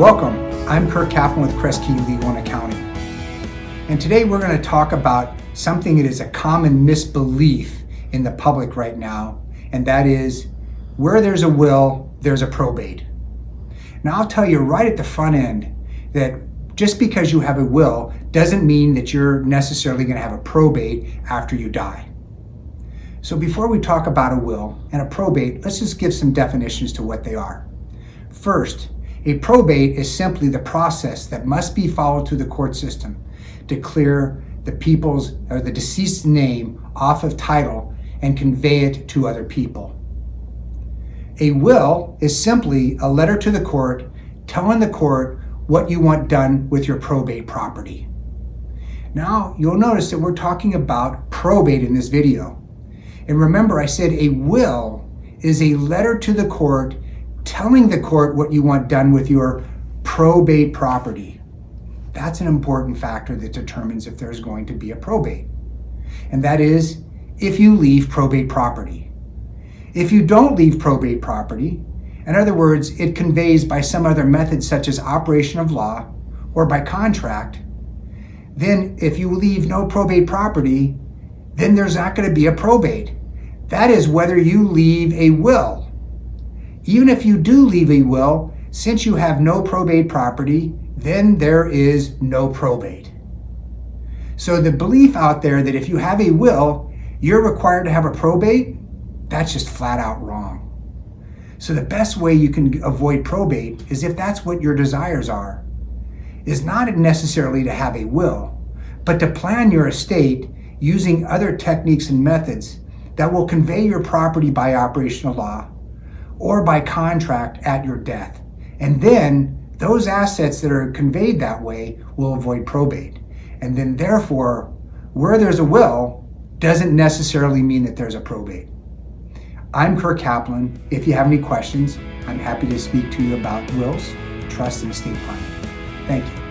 Welcome, I'm Kirk Kaplan with Crest Legal and Accounting. And today we're going to talk about something that is a common misbelief in the public right now, and that is where there's a will, there's a probate. Now I'll tell you right at the front end that just because you have a will doesn't mean that you're necessarily going to have a probate after you die. So before we talk about a will and a probate, let's just give some definitions to what they are. First, a probate is simply the process that must be followed through the court system to clear the people's or the deceased's name off of title and convey it to other people. A will is simply a letter to the court telling the court what you want done with your probate property. Now, you'll notice that we're talking about probate in this video. And remember, I said a will is a letter to the court telling the court what you want done with your probate property. That's an important factor that determines if there's going to be a probate. And that is if you leave probate property. If you don't leave probate property, in other words, it conveys by some other method such as operation of law or by contract, then if you leave no probate property, then there's not going to be a probate. That is whether you leave a will. Even if you do leave a will, since you have no probate property, then there is no probate. So the belief out there that if you have a will, you're required to have a probate, that's just flat out wrong. So the best way you can avoid probate is if that's what your desires are, is not necessarily to have a will, but to plan your estate using other techniques and methods that will convey your property by operation of law or by contract at your death. And then those assets that are conveyed that way will avoid probate. And then therefore, where there's a will doesn't necessarily mean that there's a probate. I'm Kirk Kaplan. If you have any questions, I'm happy to speak to you about wills, trusts, and estate planning. Thank you.